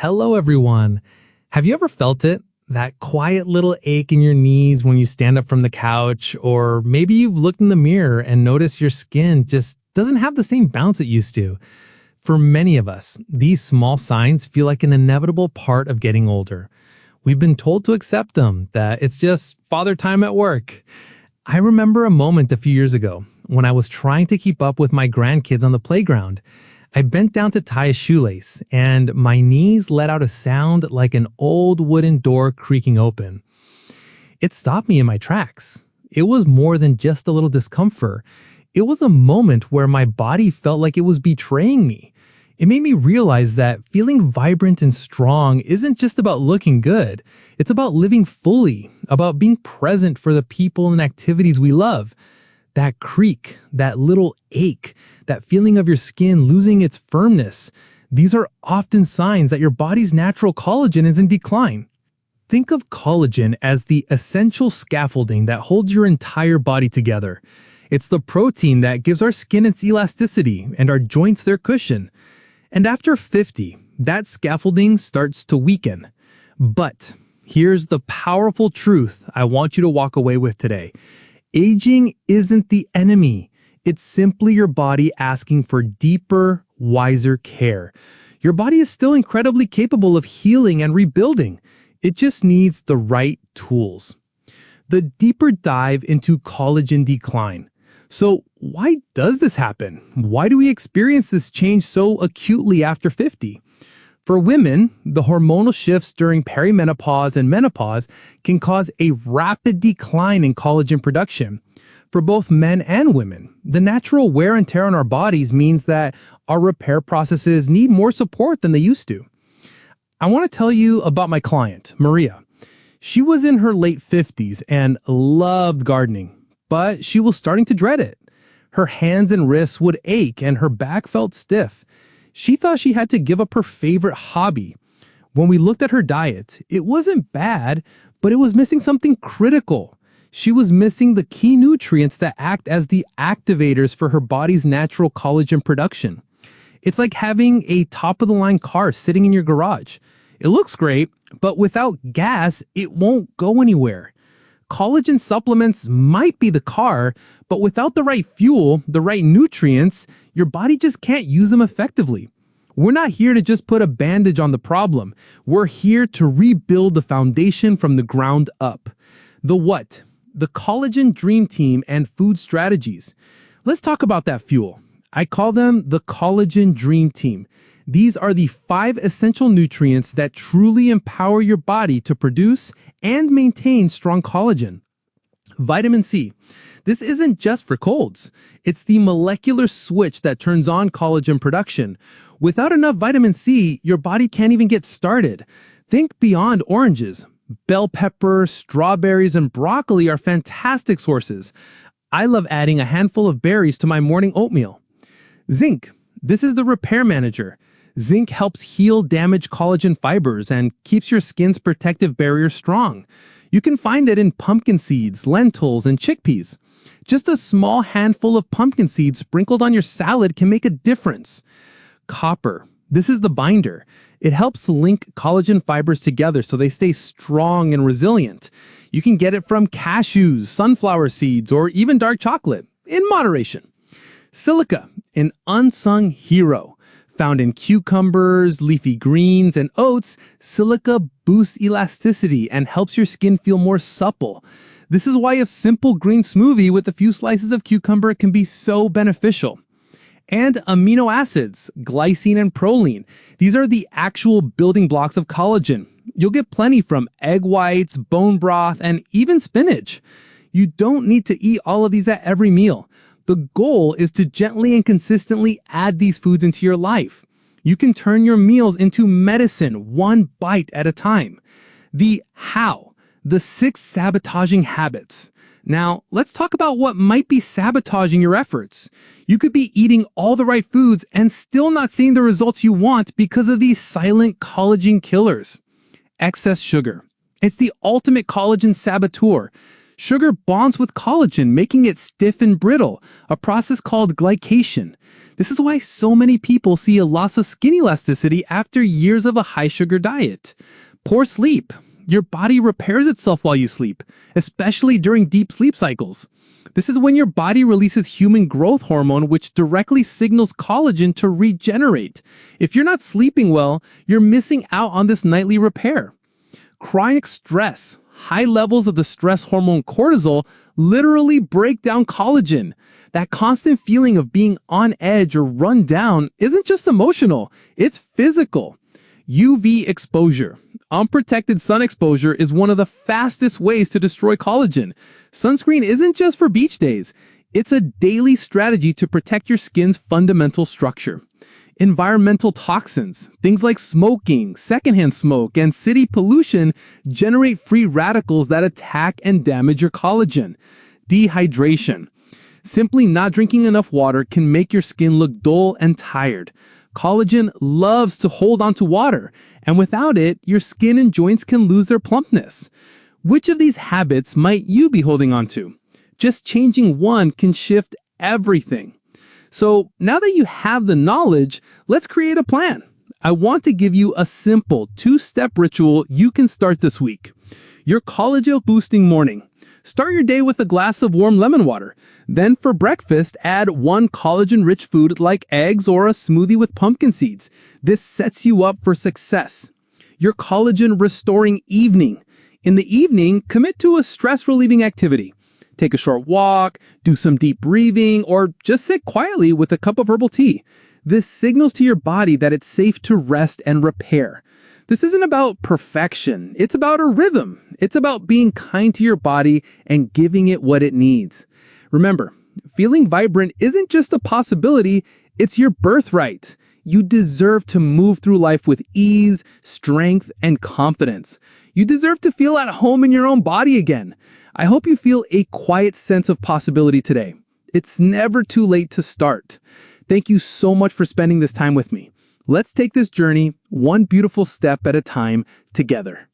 Hello, everyone. Have you ever felt it? That quiet little ache in your knees when you stand up from the couch, or maybe you've looked in the mirror and noticed your skin just doesn't have the same bounce it used to. For many of us, these small signs feel like an inevitable part of getting older. We've been told to accept them, that it's just father time at work. I remember a moment a few years ago when I was trying to keep up with my grandkids on the playground. I bent down to tie a shoelace, and my knees let out a sound like an old wooden door creaking open. It stopped me in my tracks. It was more than just a little discomfort. It was a moment where my body felt like it was betraying me. It made me realize that feeling vibrant and strong isn't just about looking good. It's about living fully, about being present for the people and activities we love. That creak, that little ache, that feeling of your skin losing its firmness, these are often signs that your body's natural collagen is in decline. Think of collagen as the essential scaffolding that holds your entire body together. It's the protein that gives our skin its elasticity and our joints their cushion. And after 50, that scaffolding starts to weaken. But here's the powerful truth I want you to walk away with today. Aging isn't the enemy. It's simply your body asking for deeper, wiser care. Your body is still incredibly capable of healing and rebuilding. It just needs the right tools. The deeper dive into collagen decline. So why does this happen? Why do we experience this change so acutely after 50? For women, the hormonal shifts during perimenopause and menopause can cause a rapid decline in collagen production. For both men and women, the natural wear and tear on our bodies means that our repair processes need more support than they used to. I want to tell you about my client, Maria. She was in her late 50s and loved gardening, but she was starting to dread it. Her hands and wrists would ache and her back felt stiff. She thought she had to give up her favorite hobby. When we looked at her diet, it wasn't bad, but it was missing something critical. She was missing the key nutrients that act as the activators for her body's natural collagen production. It's like having a top-of-the-line car sitting in your garage. It looks great, but without gas, it won't go anywhere. Collagen supplements might be the car, but without the right fuel, the right nutrients, your body just can't use them effectively. We're not here to just put a bandage on the problem. We're here to rebuild the foundation from the ground up. The what? The Collagen Dream Team and food strategies. Let's talk about that fuel. I call them the Collagen Dream Team. These are the 5 essential nutrients that truly empower your body to produce and maintain strong collagen. Vitamin C. This isn't just for colds. It's the molecular switch that turns on collagen production. Without enough vitamin C, your body can't even get started. Think beyond oranges. Bell pepper, strawberries, and broccoli are fantastic sources. I love adding a handful of berries to my morning oatmeal. Zinc. This is the repair manager. Zinc helps heal damaged collagen fibers and keeps your skin's protective barrier strong. You can find it in pumpkin seeds, lentils, and chickpeas. Just a small handful of pumpkin seeds sprinkled on your salad can make a difference. Copper. This is the binder. It helps link collagen fibers together so they stay strong and resilient. You can get it from cashews, sunflower seeds, or even dark chocolate, in moderation. Silica, an unsung hero. Found in cucumbers, leafy greens, and oats, silica boosts elasticity and helps your skin feel more supple. This is why a simple green smoothie with a few slices of cucumber can be so beneficial. And amino acids, glycine and proline. These are the actual building blocks of collagen. You'll get plenty from egg whites, bone broth, and even spinach. You don't need to eat all of these at every meal. The goal is to gently and consistently add these foods into your life. You can turn your meals into medicine, one bite at a time. The how, the 6 sabotaging habits. Now, let's talk about what might be sabotaging your efforts. You could be eating all the right foods and still not seeing the results you want because of these silent collagen killers. Excess sugar. It's the ultimate collagen saboteur. Sugar bonds with collagen, making it stiff and brittle, a process called glycation. This is why so many people see a loss of skin elasticity after years of a high-sugar diet. Poor sleep. Your body repairs itself while you sleep, especially during deep sleep cycles. This is when your body releases human growth hormone, which directly signals collagen to regenerate. If you're not sleeping well, you're missing out on this nightly repair. Chronic stress, high levels of the stress hormone cortisol, literally break down collagen. That constant feeling of being on edge or run down isn't just emotional, it's physical. UV exposure. Unprotected sun exposure is one of the fastest ways to destroy collagen. Sunscreen isn't just for beach days. It's a daily strategy to protect your skin's fundamental structure. Environmental toxins, things like smoking, secondhand smoke, and city pollution generate free radicals that attack and damage your collagen. Dehydration. Simply not drinking enough water can make your skin look dull and tired. Collagen loves to hold on to water, and without it, your skin and joints can lose their plumpness. Which of these habits might you be holding on to? Just changing one can shift everything. So now that you have the knowledge, let's create a plan. I want to give you a simple 2-step ritual you can start this week. Your collagen boosting morning. Start your day with a glass of warm lemon water. Then for breakfast, add one collagen-rich food like eggs or a smoothie with pumpkin seeds. This sets you up for success. Your collagen-restoring evening. In the evening, commit to a stress-relieving activity. Take a short walk, do some deep breathing, or just sit quietly with a cup of herbal tea. This signals to your body that it's safe to rest and repair. This isn't about perfection. It's about a rhythm. It's about being kind to your body and giving it what it needs. Remember, feeling vibrant isn't just a possibility, it's your birthright. You deserve to move through life with ease, strength, and confidence. You deserve to feel at home in your own body again. I hope you feel a quiet sense of possibility today. It's never too late to start. Thank you so much for spending this time with me. Let's take this journey one beautiful step at a time together.